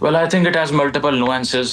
Well, I think it has multiple nuances.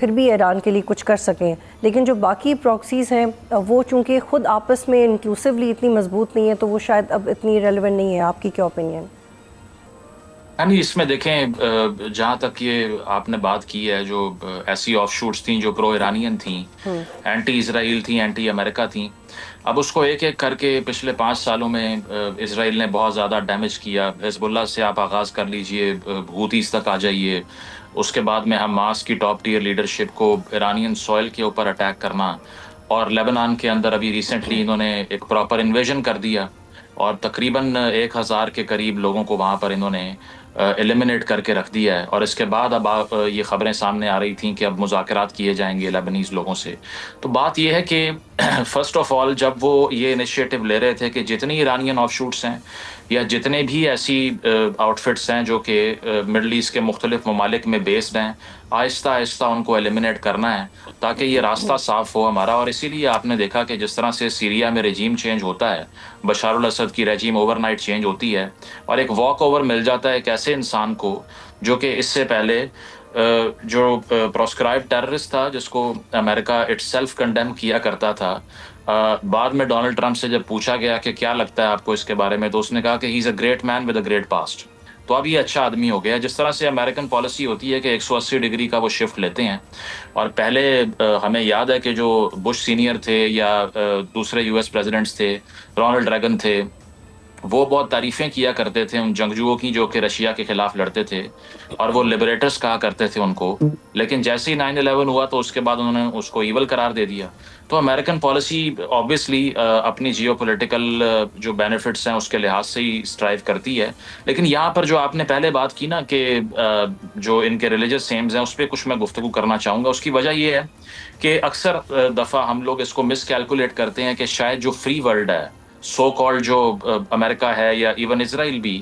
پھر بھی ایران کے لیے کچھ کر سکیں، لیکن جو باقی پراکسیز ہیں وہ چونکہ خود آپس میں انکلوسیولی اتنی مضبوط نہیں ہے تو وہ شاید اب اتنی ریلیونٹ نہیں ہے. آپ کی کیا اوپینین؟ یعنی اس میں دیکھیں جہاں تک یہ آپ نے بات کی ہے، جو ایسی آف شوٹس تھیں جو پرو ایرانین تھیں، اینٹی اسرائیل تھیں، اینٹی امریکہ تھیں، اب اس کو ایک ایک کر کے پچھلے 5 سالوں میں اسرائیل نے بہت زیادہ ڈیمیج کیا. حزب اللہ سے آپ آغاز کر لیجئے، حوثیز تک آ جائیے، اس کے بعد میں حماس کی ٹاپ ٹیئر لیڈرشپ کو ایرانین سوئل کے اوپر اٹیک کرنا، اور لیبنان کے اندر ابھی ریسنٹلی انہوں نے ایک پراپر انویژن کر دیا اور تقریباً 1000 کے قریب لوگوں کو وہاں پر انہوں نے ایلیمنیٹ کر کے رکھ دیا ہے. اور اس کے بعد اب یہ خبریں سامنے آ رہی تھیں کہ اب مذاکرات کیے جائیں گے لیبنیز لوگوں سے. تو بات یہ ہے کہ فرسٹ آف آل جب وہ یہ انیشیٹو لے رہے تھے کہ جتنی ایرانین آف شوٹس ہیں یا جتنے بھی ایسی آؤٹ فٹس ہیں جو کہ مڈل ایسٹ کے مختلف ممالک میں بیسڈ ہیں، آہستہ آہستہ ان کو ایلیمنیٹ کرنا ہے تاکہ یہ راستہ صاف ہو ہمارا. اور اسی لیے آپ نے دیکھا کہ جس طرح سے سیریا میں رجیم چینج ہوتا ہے، بشار الاسد کی رجیم اوور نائٹ چینج ہوتی ہے اور ایک واک اوور مل جاتا ہے ایک ایسے انسان کو جو کہ اس سے پہلے جو پروسکرائب ٹیررسٹ تھا، جس کو امریکہ اٹ سیلف کنڈیم کیا کرتا تھا. بعد میں ڈونلڈ ٹرمپ سے جب پوچھا گیا کہ کیا لگتا ہے آپ کو اس کے بارے میں، تو اس نے کہا کہ he is a great man with a great past. تو اب یہ اچھا آدمی ہو گیا. جس طرح سے امریکن پالیسی ہوتی ہے کہ 180 ڈگری کا وہ شفٹ لیتے ہیں، اور پہلے ہمیں یاد ہے کہ جو بش سینئر تھے یا دوسرے یو ایس پریزیڈنٹس تھے، رونلڈ ریگن تھے، وہ بہت تعریفیں کیا کرتے تھے ان جنگجوؤں کی جو کہ رشیا کے خلاف لڑتے تھے، اور وہ لبریٹرز کہا کرتے تھے ان کو. لیکن جیسے ہی 9/11 ہوا تو اس کے بعد انہوں نے اس کو ایول قرار دے دیا. تو امریکن پالیسی آبویسلی اپنی جیو پولیٹیکل جو بینیفٹس ہیں اس کے لحاظ سے ہی اسٹرائیو کرتی ہے. لیکن یہاں پر جو آپ نے پہلے بات کی نا کہ جو ان کے ریلیجس سیمز ہیں، اس پہ کچھ میں گفتگو کرنا چاہوں گا. اس کی وجہ یہ ہے کہ اکثر دفعہ ہم لوگ اس کو مس کیلکولیٹ کرتے ہیں کہ شاید جو فری ورلڈ ہے، سو کالڈ جو امریکہ ہے یا ایون اسرائیل بھی،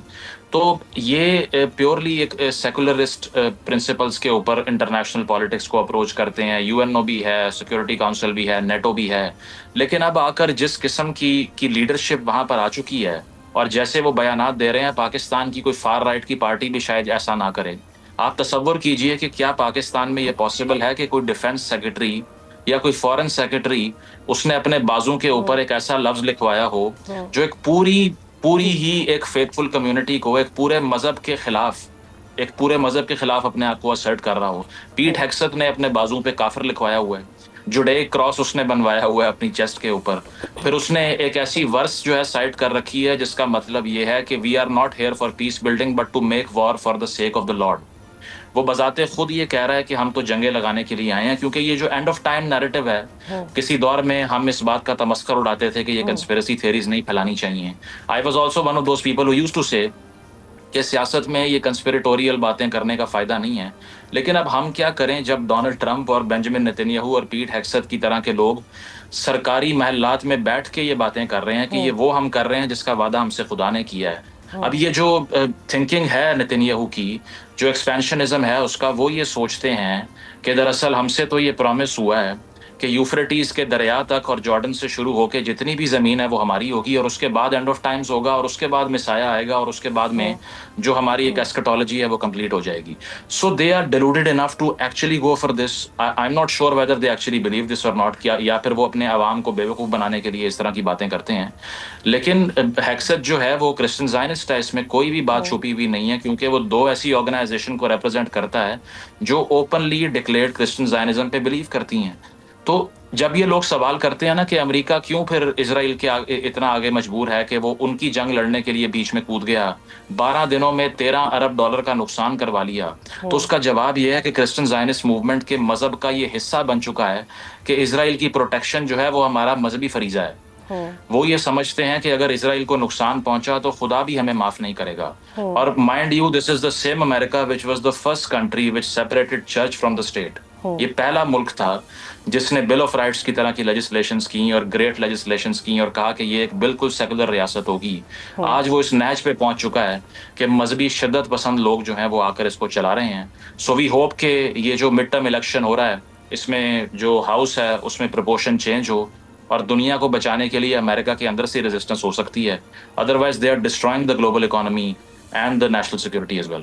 تو یہ پیورلی ایک سیکولرسٹ پرنسپلز کے اوپر انٹرنیشنل پالیٹکس کو اپروچ کرتے ہیں. یو این او بھی ہے، سیکورٹی کاؤنسل بھی ہے، نیٹو بھی ہے. لیکن اب آ کر جس قسم کی لیڈرشپ وہاں پر آ چکی ہے اور جیسے وہ بیانات دے رہے ہیں، پاکستان کی کوئی فار رائٹ کی پارٹی بھی شاید ایسا نہ کرے. آپ تصور کیجئے کہ کیا پاکستان میں یہ پاسبل ہے کہ کوئی ڈیفنس سیکرٹری یا کوئی فورن سیکرٹری اس نے اپنے بازو کے اوپر ایک ایسا لفظ لکھوایا ہو جو ایک پوری ہی ایک فیتھفل کمیونٹی کو، ایک پورے مذہب کے خلاف اپنے آپ کو اسرٹ کر رہا ہو. پیٹ ہیگسٹ نے اپنے بازو پہ کافر لکھوایا ہوا ہے، جوڈیک کراس اس نے بنوایا ہوا ہے اپنی چیسٹ کے اوپر. پھر اس نے ایک ایسی ورس جو ہے سائٹ کر رکھی ہے جس کا مطلب یہ ہے کہ we are not here for peace building but to make war for the sake of the Lord. وہ بذات خود یہ کہہ رہا ہے کہ ہم تو جنگیں لگانے کے لیے آئے ہیں، کیونکہ یہ جو اینڈ آف ٹائم نیریٹو ہے، کسی دور میں ہم اس بات کا تمسخر اڑاتے تھے کہ یہ کنسپیریسی تھیریز نہیں پھیلانی چاہیے. I was also one of those people who used to say کہ سیاست میں یہ کنسپیریٹوریل باتیں کرنے کا فائدہ نہیں ہے. لیکن اب ہم کیا کریں جب ڈونلڈ ٹرمپ اور بینجامن نیتن یاہو اور پیٹ ہیگسٹ کی طرح کے لوگ سرکاری محلات میں بیٹھ کے یہ باتیں کر رہے ہیں کہ یہ وہ ہم کر رہے ہیں جس کا وعدہ ہم سے خدا نے کیا ہے. اب یہ جو تھنکنگ ہے نیتن یاہو کی، جو ایکسپینشنزم ہے اس کا، وہ یہ سوچتے ہیں کہ دراصل ہم سے تو یہ پرومس ہوا ہے کہ یوفریٹیز کے دریا تک اور جارڈن سے شروع ہو کے جتنی بھی زمین ہے وہ ہماری ہوگی، اور اس کے بعد اینڈ آف ٹائمز ہوگا، اور اس کے بعد مسایہ آئے گا، اور اس کے بعد میں جو ہماری ایک ایسکٹالوجی ہے وہ کمپلیٹ ہو جائے گی. So they are deluded enough to actually go for this. I am not sure whether they actually believe this or not, یا پھر وہ اپنے عوام کو بیوقوف بنانے کے لیے اس طرح کی باتیں کرتے ہیں. لیکن ہیگسٹ جو ہے وہ کرسچن زائنسٹ ہے، اس میں کوئی بھی بات چھپی ہوئی نہیں ہے، کیونکہ وہ 2 ایسی آرگنائزیشن کو ریپرزینٹ کرتا ہے جو اوپنلی ڈکلیئرڈ کرسچن زائنزم پہ بلیو کرتی ہیں. تو جب یہ لوگ سوال کرتے ہیں نا کہ امریکہ کیوں پھر اسرائیل کے اتنا آگے مجبور ہے کہ وہ ان کی جنگ لڑنے کے لیے بیچ میں کود گیا، 12 دنوں میں $13 ارب کا نقصان کروا لیا، تو اس کا جواب یہ ہے کہ کرسچن زائنسٹ موومنٹ کے مذہب کا یہ حصہ بن چکا ہے کہ اسرائیل کی پروٹیکشن جو ہے وہ ہمارا مذہبی فریضہ ہے. وہ یہ سمجھتے ہیں کہ اگر اسرائیل کو نقصان پہنچا تو خدا بھی ہمیں معاف نہیں کرے گا. اور mind you this is the same America which was the first country which separated church from the state. یہ پہلا ملک تھا جس نے بل آف رائٹس کی طرح کی لیجسلیشنز کی اور گریٹ لیجسلیشنز کی اور کہا کہ یہ ایک بالکل سیکولر ریاست ہوگی. آج وہ اس نیچ پہ پہنچ چکا ہے کہ مذہبی شدت پسند لوگ جو ہیں وہ آ کر اس کو چلا رہے ہیں. سو وی ہوپ کہ یہ جو مڈ ٹرم الیکشن ہو رہا ہے اس میں جو ہاؤس ہے اس میں پرپورشن چینج ہو، اور دنیا کو بچانے کے لیے امریکہ کے اندر سے ریزسٹنس ہو سکتی ہے. Otherwise they are destroying the global economy and the national security as well.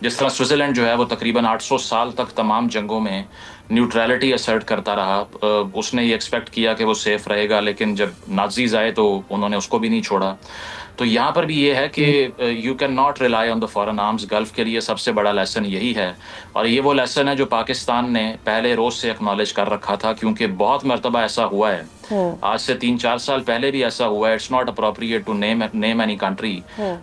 جس طرح سوئٹزرلینڈ جو ہے وہ تقریباً 800 سال تک تمام جنگوں میں نیوٹرلٹی اسرٹ کرتا رہا. اس نے یہ ایکسپیکٹ کیا کہ وہ سیف رہے گا، لیکن جب نازیز آئے تو انہوں نے اس کو بھی نہیں چھوڑا. تو یہاں پر بھی یہ ہے کہ you can not rely on the foreign arms. Golf کے لیے سب سے بڑا لیسن یہی ہے، اور یہ وہ لیسن ہے جو پاکستان نے پہلے روز سے اکنالج کر رکھا تھا، کیونکہ بہت مرتبہ ایسا ہوا ہے. آج سے 3-4 سال پہلے بھی ایسا ہوا ہے. It's not appropriate to name any country,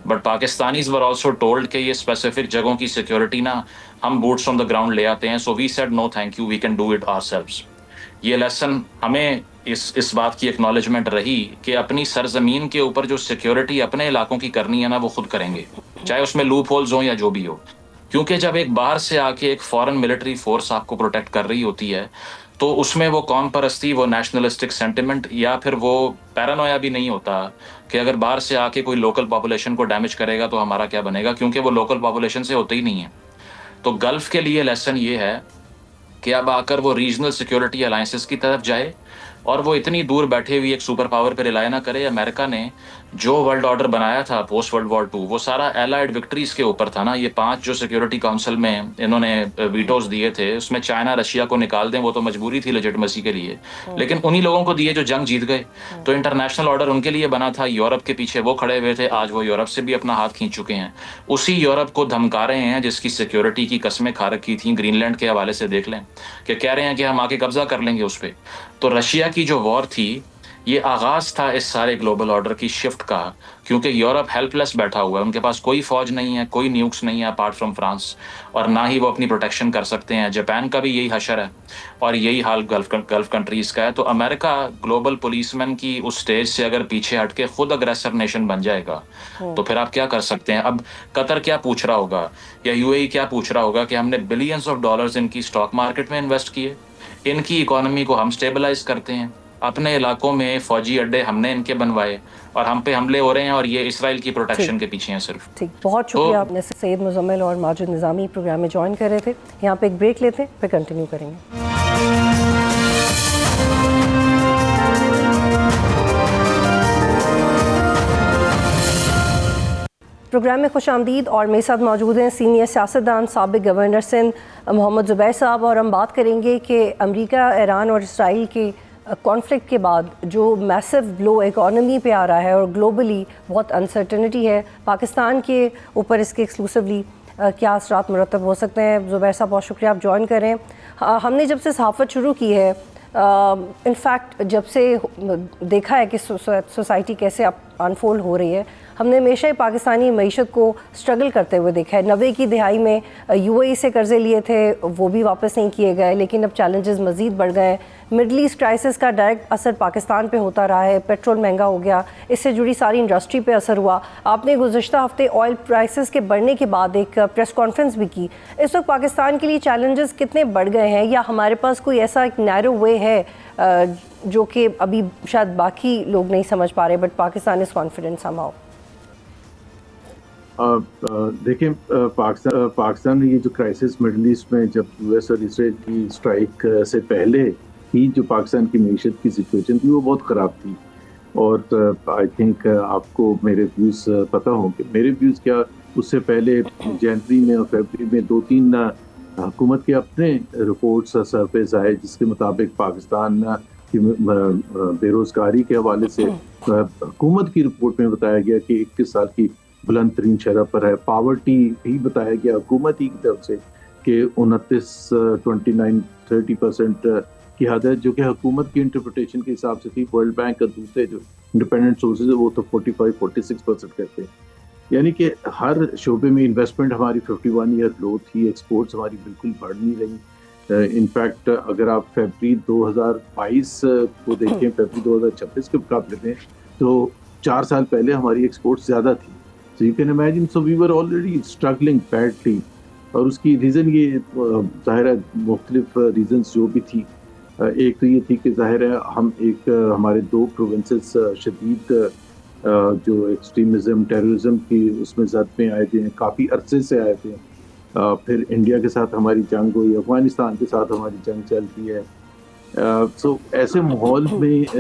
but Pakistanis were also told کہ یہ اسپیسیفک جگہوں کی سیکورٹی نا ہم بوٹس آن دا گراؤنڈ لے آتے ہیں. So we said no thank you, we can do it ourselves. یہ لیسن ہمیں اس بات کی ایکنالجمنٹ رہی کہ اپنی سرزمین کے اوپر جو سیکیورٹی اپنے علاقوں کی کرنی ہے نا وہ خود کریں گے، چاہے اس میں لوپ ہولز ہوں یا جو بھی ہو. کیونکہ جب ایک باہر سے آ کے ایک فورن ملٹری فورس آپ کو پروٹیکٹ کر رہی ہوتی ہے تو اس میں وہ قوم پرستی، وہ نیشنلسٹک سینٹیمنٹ یا پھر وہ پیرانویا بھی نہیں ہوتا کہ اگر باہر سے آ کے کوئی لوکل پاپولیشن کو ڈیمیج کرے گا تو ہمارا کیا بنے گا، کیونکہ وہ لوکل پاپولیشن سے ہوتے ہی نہیں ہے. تو گلف کے لیے لیسن یہ ہے کہ اب آ کر وہ ریجنل سیکورٹی الائنسز کی طرف جائے اور وہ اتنی دور بیٹھے ہوئی ایک سپر پاور پہ ریلائی نہ کرے. امریکہ نے جو ورلڈ آرڈر بنایا تھا پوسٹ ورلڈ وار 2 وہ سارا ایلائڈ وکٹریز کے اوپر تھا نا. یہ 5 جو سیکورٹی کاؤنسل میں انہوں نے ویٹوز دیے تھے، اس میں چائنا رشیا کو نکال دیں، وہ تو مجبوری تھی لیجٹمیسی کے لیے، لیکن انہی لوگوں کو دیے جو جنگ جیت گئے. تو انٹرنیشنل آرڈر ان کے لیے بنا تھا، یورپ کے پیچھے وہ کھڑے ہوئے تھے. آج وہ یورپ سے بھی اپنا ہاتھ کھینچ چکے ہیں. اسی یورپ کو دھمکا رہے ہیں جس کی سیکورٹی کی قسمیں کھا رکھی تھیں. گرین لینڈ کے حوالے سے دیکھ لیں کہ کہہ رہے ہیں کہ ہم آ کے قبضہ کر لیں گے اس پہ. تو رشیا کی جو وار تھی یہ آغاز تھا اس سارے گلوبل آرڈر کی شفٹ کا، کیونکہ یورپ ہیلپ لیس بیٹھا ہوا ہے. ان کے پاس کوئی فوج نہیں ہے، کوئی نیوکس نہیں ہے اپارٹ فرام فرانس، اور نہ ہی وہ اپنی پروٹیکشن کر سکتے ہیں. جاپان کا بھی یہی حشر ہے اور یہی حال گلف کنٹریز کا ہے. تو امریکہ گلوبل پولیس مین کی اس سٹیج سے اگر پیچھے ہٹ کے خود اگریسر نیشن بن جائے گا تو پھر آپ کیا کر سکتے ہیں؟ اب قطر کیا پوچھ رہا ہوگا یا یو اے ای کیا پوچھ رہا ہوگا کہ ہم نے بلینز آف ڈالرز ان کی اسٹاک مارکیٹ میں انویسٹ کیے، ان کی اکانومی کو ہم سٹیبلائز کرتے ہیں، اپنے علاقوں میں فوجی اڈے ہم نے ان کے بنوائے اور ہم پہ حملے ہو رہے ہیں، اور یہ اسرائیل کی پروٹیکشن کے پیچھے ہیں صرف. ٹھیک، بہت شکریہ. آپ نے سید مزمل اور ماجد نظامی پروگرام میں جوائن کر رہے تھے. یہاں پہ ایک بریک لیتے ہیں، پھر کنٹینیو کریں گے. پروگرام میں خوش آمدید، اور میرے ساتھ موجود ہیں سینئر سیاستدان سابق گورنر سندھ محمد زبیر صاحب، اور ہم بات کریں گے کہ امریکہ، ایران اور اسرائیل کے کانفلکٹ کے بعد جو میسو بلو اکانومی پہ آ رہا ہے اور گلوبلی بہت انسرٹنٹی ہے، پاکستان کے اوپر اس کے ایکسکلوسیولی کیا اثرات مرتب ہو سکتے ہیں. زبیر صاحب بہت شکریہ، آپ جوائن کریں. ہم نے جب سے صحافت شروع کی ہے، انفیکٹ جب سے دیکھا ہے کہ سوسائٹی کیسے انفولڈ ہو رہی ہے، ہم نے ہمیشہ پاکستانی معیشت کو سٹرگل کرتے ہوئے دیکھا ہے. 90 کی دہائی میں یو اے ای سے قرضے لیے تھے، وہ بھی واپس نہیں کیے گئے، لیکن اب چیلنجز مزید بڑھ گئے ہیں. مڈل ایسٹ کرائسس کا ڈائریکٹ اثر پاکستان پہ ہوتا رہا ہے، پیٹرول مہنگا ہو گیا، اس سے جڑی ساری انڈسٹری پہ اثر ہوا. آپ نے گزشتہ ہفتے آئل پرائسز کے بڑھنے کے بعد ایک پریس کانفرنس بھی کی. اس وقت پاکستان کے لیے چیلنجز کتنے بڑھ گئے ہیں، یا ہمارے پاس کوئی ایسا ایک نیرو وے ہے جو کہ ابھی شاید باقی لوگ نہیں سمجھ پا رہے، but Pakistan is confident some how? دیکھیں، پاکستان میں یہ جو کرائسس مڈل ایسٹ میں جب یو ایس اور اسرائیل کی اسٹرائک سے پہلے ہی جو پاکستان کی معیشت کی سچویشن تھی وہ بہت خراب تھی. اور آئی تھنک آپ کو میرے ویوز پتہ ہوں کہ میرے ویوز کیا. اس سے پہلے جنوری میں اور فیبرری میں 2-3 حکومت کے اپنے رپورٹس سرفیس آئے جس کے مطابق پاکستان کی بے روزگاری کے حوالے سے حکومت کی رپورٹ میں بتایا گیا کہ 21 سال کی بلند ترین شرح پر ہے. پاورٹی بھی بتایا گیا حکومت ہی کی طرف سے کہ 29-30% کی حد ہے، جو کہ حکومت کی انٹرپریٹیشن کے حساب سے تھی. ورلڈ بینک اور دوسرے جو انڈیپینڈنٹ سورسز ہیں وہ تو 45-46% کہتے ہیں. یعنی کہ ہر شعبے میں انویسٹمنٹ ہماری 51 ایئر لو تھی. ایکسپورٹس ہماری بالکل بڑھ نہیں رہی. انفیکٹ اگر آپ فیبری 2022 کو دیکھیں فیبری 2026 کے مقابلے میں تو 4 سال پہلے ہماری ایکسپورٹ زیادہ تھی. So you can imagine, so we were already struggling badly. اور اس کی ریزن یہ ظاہر ہے مختلف ریزنز جو بھی تھی. ایک تو یہ تھی کہ ظاہر ہے ہم ہمارے 2 پروونسز شدید جو ایکسٹریمزم ٹیررزم کی اس میں زد میں آئے تھے، کافی عرصے سے آئے تھے. پھر انڈیا کے ساتھ ہماری جنگ ہوئی، افغانستان کے ساتھ ہماری جنگ چلتی ہے. سو ایسے ماحول میں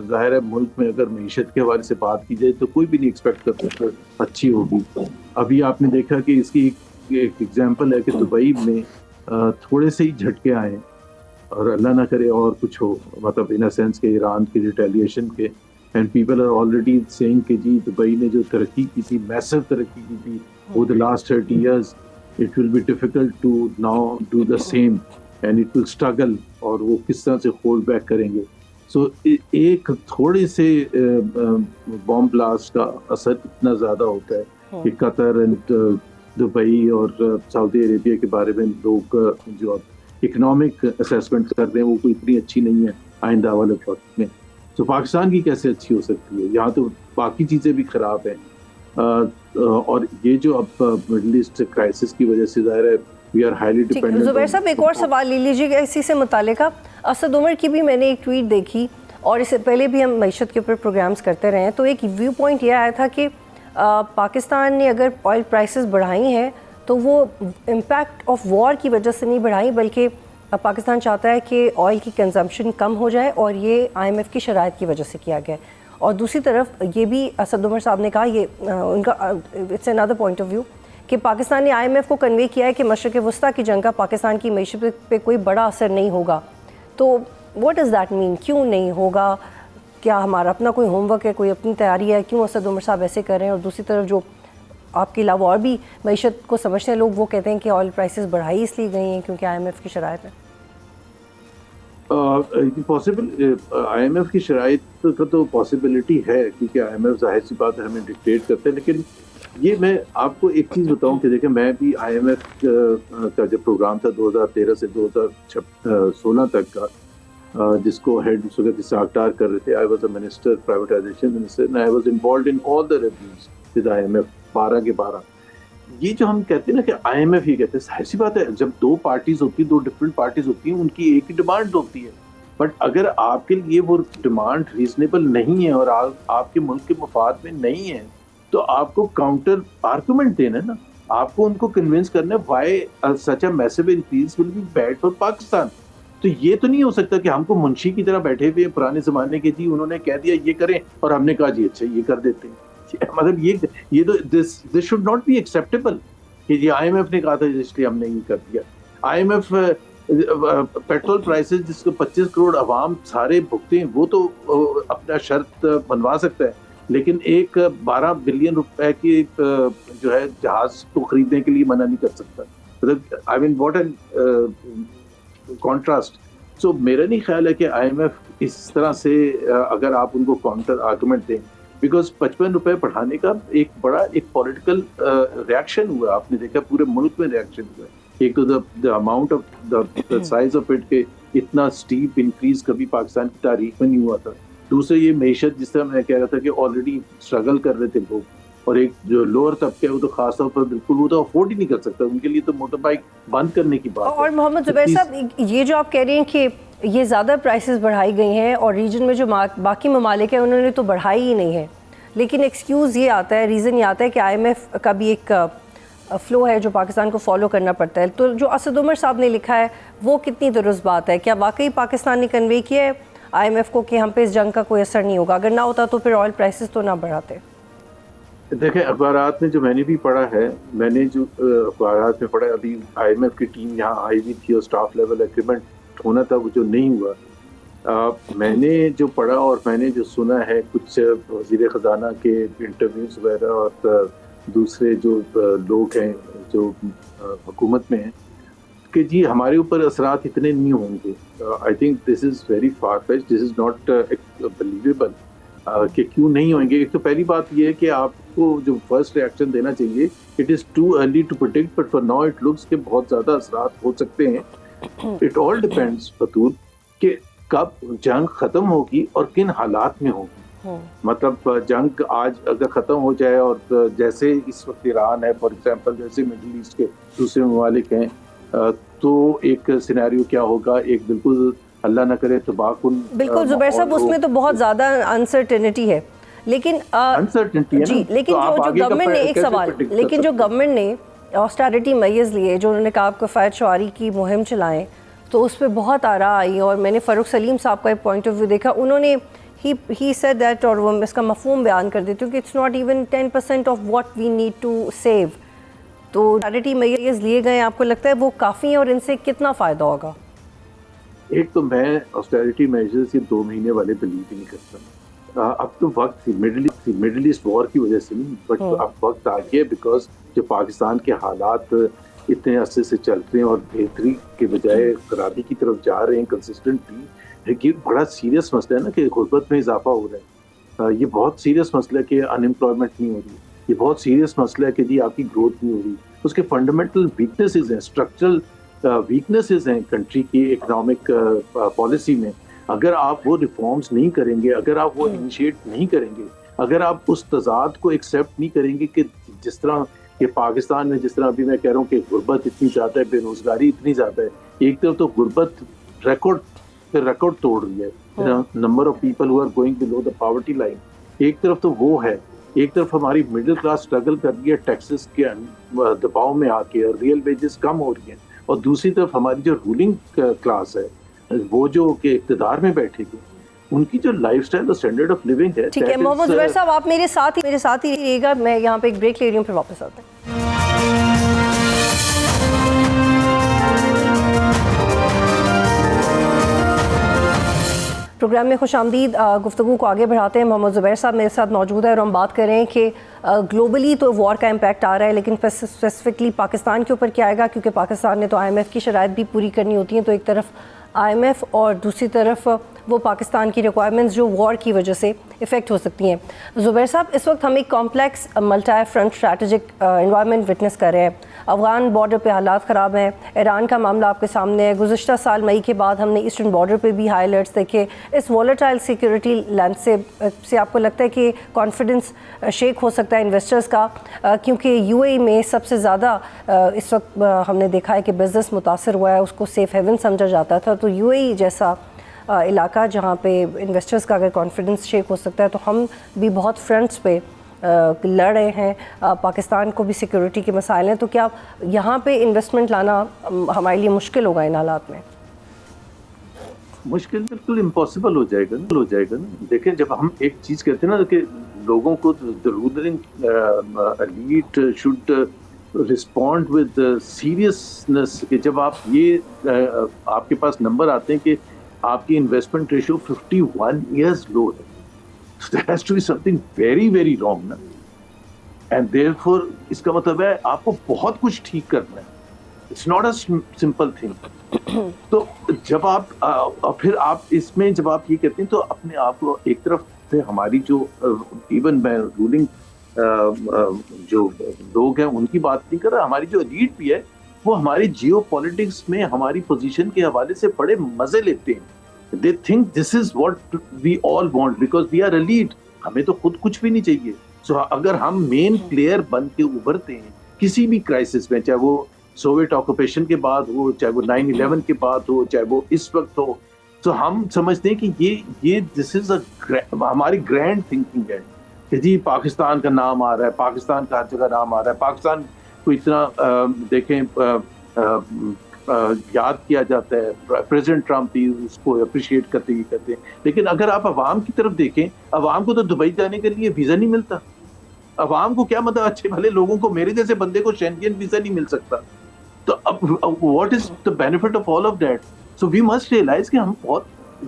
ظاہر ہے ملک میں اگر معیشت کے حوالے سے بات کی جائے تو کوئی بھی نہیں ایکسپیکٹ کر سکتا اچھی ہوگی. ابھی آپ نے دیکھا کہ اس کی ایک ایگزامپل ہے کہ دبئی میں تھوڑے سے ہی جھٹکے آئے ہیں اور اللہ نہ کرے اور کچھ ہو, مطلب ان اے سینس کہ ایران کی ریٹیلیشن کے, and people are already seeing کہ جی دبئی نے جو ترقی کی تھی, میسو ترقی کی تھی over the last 30 years, it will be difficult to now do the same and it will struggle, اور وہ کس طرح سے ہولڈ بیک کریں گے. سو ایک تھوڑے سے بام بلاسٹ کا اثر اتنا زیادہ ہوتا ہے کہ قطر اینڈ دبئی اور سعودی عربیہ کے بارے میں لوگ جو اکنامک اسیسمنٹ کر رہے ہیں وہ کوئی اتنی اچھی نہیں ہے آئندہ والے وقت میں. تو پاکستان کی کیسے اچھی ہو سکتی ہے؟ یہاں تو باقی چیزیں بھی خراب ہیں, اور یہ جو اب مڈل ایسٹ کرائسس کی وجہ سے ظاہر ہے وی آر ہائیلی ڈیپینڈنٹ. زبیر صاحب ایک اور سوال لے لیجیے گا اسی سے متعلقہ. اسد عمر کی بھی میں نے ایک ٹویٹ دیکھی, اور اس سے پہلے بھی ہم معیشت کے اوپر پروگرامز کرتے رہے ہیں, تو ایک ویو پوائنٹ یہ آیا تھا کہ پاکستان نے اگر آئل پرائسز بڑھائی ہیں تو وہ امپیکٹ آف وار کی وجہ سے نہیں بڑھائی, بلکہ پاکستان چاہتا ہے کہ آئل کی کنزمپشن کم ہو جائے, اور یہ آئی ایم ایف کی شرائط کی وجہ سے کیا گیا. اور دوسری طرف یہ بھی اسد عمر صاحب نے کہا, یہ ان کا اٹس اندر پوائنٹ آف ویو, کہ پاکستان نے آئی ایم ایف کو کنوے کیا ہے کہ مشرق وسطیٰ کی جنگ کا پاکستان کی معیشت پہ کوئی بڑا اثر نہیں ہوگا. تو واٹ ڈز دیٹ مین, کیوں نہیں ہوگا؟ کیا ہمارا اپنا کوئی ہوم ورک ہے, کوئی اپنی تیاری ہے, کیوں اسد عمر صاحب ایسے کر رہے ہیں؟ اور دوسری طرف جو آپ کے علاوہ اور بھی معیشت کو سمجھتے ہیں لوگ, وہ کہتے ہیں کہ آئل پرائسز بڑھائی اس لیے گئی ہیں کیونکہ آئی ایم ایف کی شرائط ہے. پاسبل آئی ایم ایف کی شرائط کا تو پاسبلٹی ہے, کیونکہ آئی ایم ایف ظاہر سی بات ہے ہمیں ڈکٹیٹ کرتے ہیں. لیکن یہ میں آپ کو ایک چیز بتاؤں کہ دیکھیں, میں بھی آئی ایم ایف کا جو پروگرام تھا 2013 سے 2016 تک کا, جس کو ہیڈ اس وقت اسحاق ڈار کر رہے تھے, I was a minister, privatisation minister, and I was involved in all the reviews with I M F 12 کے 12. یہ جو ہم کہتے ہیں نا کہ آئی ایم ایف یہ کہتے ہیں, ظاہر سی بات ہے جب دو پارٹیز ہوتی ہیں, دو ڈفرینٹ پارٹیز ہوتی ہیں, ان کی ایک ہی ڈیمانڈ ہوتی ہے. بٹ اگر آپ کے لیے وہ ڈیمانڈ ریزنیبل نہیں ہے اور آپ کے ملک کے مفاد میں نہیں ہے, تو آپ کو کاؤنٹر آرگومنٹ دینا ہے نا, آپ کو ان کو کنونس کرنا ہے why such a massive increase will be bad for Pakistan. تو یہ تو نہیں ہو سکتا کہ ہم کو منشی کی طرح بیٹھے ہوئے پرانے زمانے کے, جی انہوں نے کہہ دیا یہ کریں اور ہم نے کہا جی اچھا یہ کر دیتے ہیں. مطلب یہ تو this should not be acceptable کہ جی آئی ایم ایف نے کہا تھا اس لیے ہم نے یہ کر دیا. I M F petrol prices جس کو 25 کروڑ عوام سارے بھگتے ہیں, وہ تو اپنا شرط بنوا سکتا ہے, لیکن ایک 12 بلین روپے کی جو ہے جہاز کو خریدنے کے لیے منع نہیں کر سکتا. مطلب آئی مین واٹ این کانٹراسٹ. سو میرا نہیں خیال ہے کہ آئی ایم ایف اس طرح سے اگر آپ ان کو کاؤنٹر آرگومنٹ دیں, بیکاز 55 روپے بڑھانے کا ایک بڑا ایک پولیٹیکل ریئیکشن ہوا, آپ نے دیکھا پورے ملک میں ریئیکشن ہوا. ایک تو the amount of the size of it کہ اتنا اسٹیپ انکریز کبھی پاکستان کی تاریخ میں نہیں ہوا تھا. دوسرے یہ معیشت جس طرح میں کہہ رہا تھا کہ آلریڈی اسٹرگل کر رہے تھے لوگ, اور ایک جو لوور طبقہ ہے وہ تو خاص طور پر بالکل وہ تو افورڈ ہی نہیں کر سکتا, ان کے لیے تو موٹر بائک بند کرنے کی بات ہے. اور محمد زبیر صاحب, یہ جو آپ کہہ رہے ہیں کہ یہ زیادہ پرائسز بڑھائی گئی ہیں اور ریجن میں جو باقی ممالک ہیں انہوں نے تو بڑھائی ہی نہیں ہے, لیکن ایکسکیوز یہ آتا ہے, ریزن یہ آتا ہے کہ آئی ایم ایف کا بھی ایک فلو ہے جو پاکستان کو فالو کرنا پڑتا ہے. تو جو اسد عمر صاحب نے لکھا ہے وہ کتنی درست بات ہے؟ کیا واقعی پاکستان نے کنوے کیا ہے آئی ایم ایف کو کہ ہم پہ اس جنگ کا کوئی اثر نہیں ہوگا؟ اگر نہ ہوتا تو پھر آئل پرائسز تو نہ بڑھاتے. دیکھیں اخبارات میں جو میں نے بھی پڑھا ہے, میں نے جو اخبارات میں پڑھا ہے, ابھی آئی ایم ایف کی ٹیم یہاں آئی ہوئی تھی اور اسٹاف لیول ایگریمنٹ ہونا تھا, وہ جو نہیں ہوا. میں نے جو پڑھا اور میں نے جو سنا ہے کچھ وزیر خزانہ کے انٹرویوز وغیرہ اور دوسرے جو لوگ ہیں جو حکومت میں ہیں, کہ جی ہمارے اوپر اثرات اتنے نہیں ہوں گے. I think this is very for fetch, this is not believable کہ کیوں نہیں ہوئیں گے. ایک تو پہلی بات یہ ہے کہ آپ کو جو فرسٹ ریئیکشن دینا چاہیے, it is too early to predict, but for now it looks کہ بہت زیادہ اثرات ہو سکتے ہیں. اٹ آل ڈپینڈس بطور کہ کب جنگ ختم ہوگی اور کن حالات میں ہوگی. مطلب جنگ آج اگر ختم ہو جائے اور جیسے اس وقت ایران ہے فار ایگزامپل, جیسے مڈل ایسٹ کے دوسرے ممالک ہیں, تو ایک سینیریو کیا ہوگا, ایک بالکل اللہ نہ کرے تباہ کن. بالکل زبیر صاحب, اس میں تو بہت زیادہ انسرٹینٹی ہے, لیکن جی لیکن جو گورنمنٹ نے ایک سوال, لیکن جو گورنمنٹ نے آسٹیرٹی میئرز لیے, جو انہوں نے کہا کفایت شعاری کی مہم چلائیں, تو اس پہ بہت آراء آئی. اور میں نے فاروق سلیم صاحب کا ایک پوائنٹ آف ویو دیکھا, انہوں نے ہی سیڈ دیٹ, اور وہ اس کا مفہوم بیان کر دیتی ہوں کہ it's not even 10% of what we need to save. تو تو چیریٹی میئرز لیے گئے آپ کو لگتا ہے وہ کافی ہیں اور ان سے کتنا فائدہ ہوگا؟ ایک تو میں آسٹیرٹی میجرز یہ 2 مہینے والے بلیو ہی نہیں کرتا. اب تو وقت مڈل ایسٹ وار کی وجہ سے نہیں، بٹ اب وقت آ گیا بیکاز جو پاکستان کے حالات اتنے عرصے سے چلتے ہیں اور بہتری کے بجائے خرابی کی طرف جا رہے ہیں کنسسٹنٹلی. یہ بڑا سیریس مسئلہ ہے نا کہ غربت میں اضافہ ہو رہا ہے. یہ بہت سیریس مسئلہ ہے کہ ان امپلائمنٹ نہیں ہو رہی. یہ بہت سیریس مسئلہ ہے کہ جی آپ کی گروتھ نہیں ہو رہی. اس کے فنڈامنٹل ویکنیسز ہیں، اسٹرکچرل ویکنیسز ہیں کنٹری کی اکنامک پالیسی میں. اگر آپ وہ ریفارمز نہیں کریں گے، اگر آپ وہ انیشیٹ نہیں کریں گے، اگر آپ اس تضاد کو ایکسیپٹ نہیں کریں گے کہ جس طرح کہ پاکستان میں جس طرح ابھی میں کہہ رہا ہوں کہ غربت اتنی زیادہ ہے، بے روزگاری اتنی زیادہ ہے. ایک طرف تو غربت ریکارڈ توڑ رہی ہے، number of people who are going below the poverty line. ایک طرف تو وہ ہے، ایک طرف ہماری مڈل کلاس اسٹرگل کر رہی ہے ٹیکسز کے دباؤ میں آ کے، اور ریئل ویجز کم ہو رہی ہیں. اور دوسری طرف ہماری جو رولنگ کلاس ہے، وہ جو کہ اقتدار میں بیٹھے گی، ان کی جو لائف سٹائل اور اسٹینڈرڈ آف لیونگ ہے. ٹھیک ہے محمد زبیر صاحب، آپ میرے ساتھ ہی رہیے گا. میں یہاں پہ ایک بریک لے رہی ہوں، پھر واپس آتے ہیں. پروگرام میں خوش آمدید. گفتگو کو آگے بڑھاتے ہیں. محمد زبیر صاحب میرے ساتھ موجود ہے اور ہم بات کر رہے ہیں کہ گلوبلی تو وار کا امپیکٹ آ رہا ہے، لیکن اسپیسیفکلی پاکستان کے اوپر کیا آئے گا، کیونکہ پاکستان نے تو آئی ایم ایف کی شرائط بھی پوری کرنی ہوتی ہیں. تو ایک طرف آئی ایم ایف اور دوسری طرف وہ پاکستان کی ریکوائرمنٹس جو وار کی وجہ سے افیکٹ ہو سکتی ہیں. زبیر صاحب، اس وقت ہم ایک complex multi front strategic environment witness کر رہے ہیں. افغان بارڈر پہ حالات خراب ہیں، ایران کا معاملہ آپ کے سامنے ہے. گزشتہ سال مئی کے بعد ہم نے ایسٹرن بارڈر پہ بھی ہائی الرٹس دیکھے. اس والیٹائل سیکورٹی لینڈسکیپ سے آپ کو لگتا ہے کہ کانفیڈنس شیک ہو سکتا ہے انویسٹرز کا؟ کیونکہ یو اے ای میں سب سے زیادہ اس وقت ہم نے دیکھا ہے کہ بزنس متاثر ہوا ہے، اس کو سیف ہیون سمجھا جاتا تھا. تو یو اے ای جیسا علاقہ جہاں پہ انویسٹرز کا اگر کانفیڈنس شیک ہو سکتا ہے، تو ہم بھی بہت فرنٹس پہ لڑ رہے ہیں. پاکستان کو بھی سیکورٹی کے مسائل ہیں. تو کیا یہاں پہ انویسٹمنٹ لانا ہمارے لیے مشکل ہوگا ان حالات میں؟ مشکل بالکل امپاسبل ہو جائے گا نا. دیکھیں، جب ہم ایک چیز کہتے ہیں نا کہ لوگوں کو the ruling elite should respond with seriousness، کہ جب آپ یہ آپ کے پاس نمبر آتے ہیں کہ آپ کی انویسٹمنٹ ریشو 51 ایئرز لو ہے، so there has to be something very very wrong نا. and therefore اس کا مطلب ہے آپ کو بہت کچھ ٹھیک کرنا ہے. it's not a simple thing. تو جب آپ پھر آپ اس میں جب آپ یہ کہتے ہیں تو اپنے آپ کو ایک طرف سے ہماری جو ایون میں رولنگ جو لوگ ہیں ان کی بات نہیں کر رہا، ہماری جو ایلیٹ بھی ہے وہ ہماری جیو پولیٹکس میں ہماری پوزیشن کے حوالے سے بڑے مزے لیتے ہیں. They think this is what we all want because we are elite. ہمیں تو خود کچھ بھی نہیں چاہیے. سو اگر ہم مین پلیئر بن کے ابھرتے ہیں کسی بھی کرائسس میں، چاہے وہ سوویٹ آکوپیشن کے بعد ہو، چاہے وہ 9/11 کے بعد ہو، چاہے وہ اس وقت ہو، تو ہم سمجھتے ہیں کہ یہ دس از ہماری گرینڈ تھنکنگ ہے کہ جی پاکستان کا نام آ رہا ہے، پاکستان کا ہر جگہ نام آ رہا ہے، پاکستان کو اتنا دیکھیں یاد کیا جاتا ہے. پریزیڈنٹ ٹرمپ بھی اس کو اپریشیٹ کرتے ہیں. لیکن اگر آپ عوام کی طرف دیکھیں، عوام کو تو دبئی جانے کے لیے ویزا نہیں ملتا. عوام کو کیا مطلب، اچھے بھلے لوگوں کو، میرے جیسے بندے کو شینگن ویزا نہیں مل سکتا. تو اب what is the benefit of all of that? So we must realize کہ ہم بہت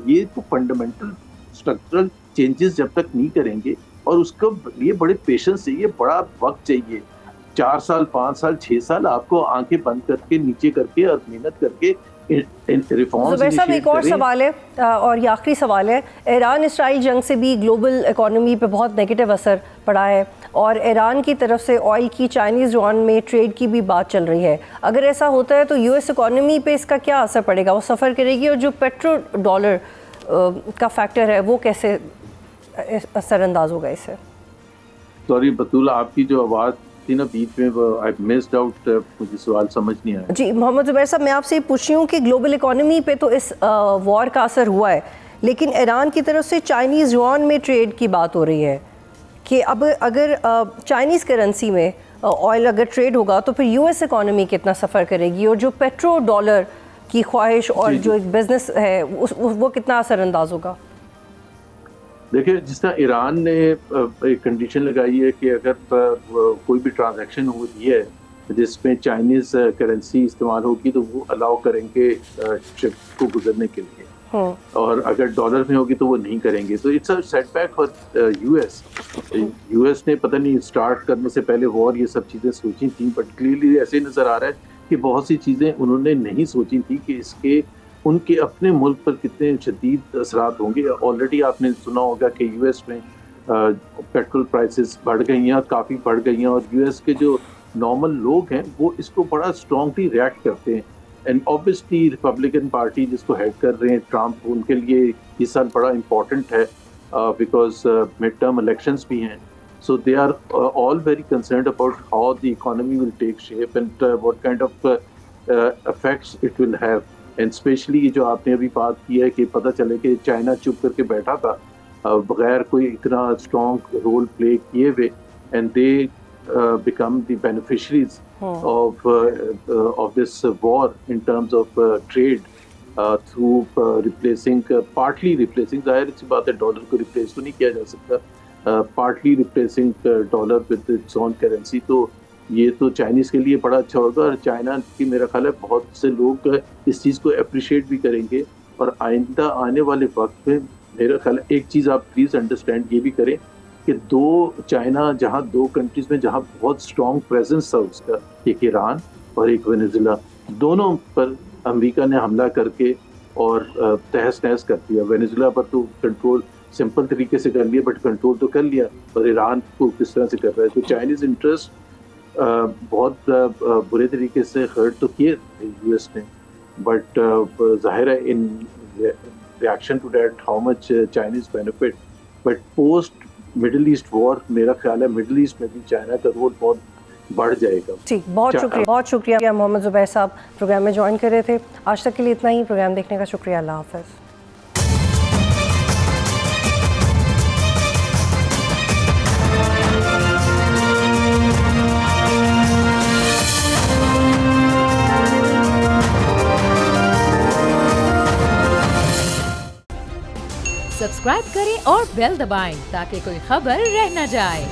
یہ تو فنڈامنٹل اسٹرکچرل چینجز جب تک نہیں کریں گے، اور اس کو یہ بڑے پیشنس چاہیے، بڑا وقت چاہیے. 4 سال 5 سال 6 سال آپ کو آنکھیں بند کر کے نیچے کر کے اور محنت کر کے ریفارمز. زبیر صاحب، ایک اور سوال ہے اور یہ آخری سوال ہے. ایران اسرائیل جنگ سے بھی گلوبل اکانومی پہ بہت نیگیٹو اثر پڑا ہے، اور ایران کی طرف سے آئل کی چائنیز یوان میں ٹریڈ کی بھی بات چل رہی ہے. اگر ایسا ہوتا ہے تو یو ایس اکانومی پہ اس کا کیا اثر پڑے گا؟ وہ سفر کرے گی، اور جو پیٹرو ڈالر کا فیکٹر ہے وہ کیسے اثر انداز ہوگا اس سے؟ سوری بطول، آپ کی جو آواز تھی نا بیچ میں، آئی مسڈ آؤٹ، مجھے سوال سمجھ نہیں آیا. جی محمد زبیر صاحب، میں آپ سے یہ پوچھ رہی ہوں کہ گلوبل اکانومی پہ تو اس وار کا اثر ہوا ہے، لیکن ایران کی طرف سے چائنیز یوان میں ٹریڈ کی بات ہو رہی ہے کہ اب اگر چائنیز کرنسی میں آئل اگر ٹریڈ ہوگا تو پھر یو ایس اکانومی کتنا سفر کرے گی، اور جو پیٹرو ڈالر کی خواہش اور جو ایک بزنس ہے وہ کتنا اثر انداز ہوگا؟ دیکھیں، جس طرح ایران نے ایک کنڈیشن لگائی ہے کہ اگر کوئی بھی ٹرانزیکشن ہو رہی ہے جس میں چائنیز کرنسی استعمال ہوگی تو وہ الاؤ کریں گے شپ کو گزرنے کے لیے، اور اگر ڈالر میں ہوگی تو وہ نہیں کریں گے. تو it's a setback for U S نے پتہ نہیں اسٹارٹ کرنے سے پہلے وار یہ سب چیزیں سوچی تھیں، بٹ کلیئرلی ایسے نظر آ رہا ہے کہ بہت سی چیزیں انہوں نے نہیں سوچی تھی کہ اس کے ان کے اپنے ملک پر کتنے شدید اثرات ہوں گے. آلریڈی آپ نے سنا ہوگا کہ یو ایس میں پیٹرول پرائسز بڑھ گئی ہیں، کافی بڑھ گئی ہیں، اور یو ایس کے جو نارمل لوگ ہیں وہ اس کو بڑا اسٹرانگلی ریئیکٹ کرتے ہیں. اینڈ اوبیسلی ریپبلکن پارٹی جس کو ہیڈ کر رہے ہیں ٹرمپ، ان کے لیے یہ سال بڑا امپورٹنٹ ہے بیکاز مڈ ٹرم الیکشنز بھی ہیں. So they are all very concerned about how the economy will take shape and what kind of effects it will have. And especially جو آپ نے ابھی بات کی ہے کہ پتہ چلے کہ چائنا چپ کر کے بیٹھا تھا بغیر کوئی اتنا اسٹرانگ رول پلے کیے ہوئے، and they become the beneficiaries of this war in terms of trade through partly replacing، ظاہر سی بات ہے ڈالر کو ریپلیس تو نہیں کیا جا سکتا، partly replacing dollar with its own currency. تو یہ تو چائنیز کے لیے بڑا اچھا ہوگا، اور چائنا کی میرا خیال ہے بہت سے لوگ اس چیز کو اپریشیٹ بھی کریں گے. اور آئندہ آنے والے وقت میں میرا خیال ہے ایک چیز آپ پلیز انڈرسٹینڈ یہ بھی کریں کہ چائنا جہاں دو کنٹریز میں جہاں بہت اسٹرانگ پریزنس تھا اس کا، ایک ایران اور ایک وینیزویلا، دونوں پر امریکہ نے حملہ کر کے اور تہس نہس کر دیا. وینیزویلا پر تو کنٹرول سمپل طریقے سے کر لیا، بٹ کنٹرول تو کر لیا، اور ایران کو کس طرح سے کر رہا ہے. تو چائنیز انٹرسٹ بہت برے طریقے سے ہرٹ تو کیے یو ایس نے، بٹ ظاہر ہے in reaction to that how much Chinese benefit. But post Middle East war میرا خیال ہے مڈل ایسٹ میں بھی چائنا کا رول بہت بڑھ جائے گا. ٹھیک، بہت شکریہ محمد زبیر صاحب پروگرام میں جوائن کر رہے تھے. آج تک کے لیے اتنا ہی. پروگرام دیکھنے کا شکریہ. اللہ حافظ. سبسکرائب کریں اور بیل دبائیں تاکہ کوئی خبر رہ نہ جائے.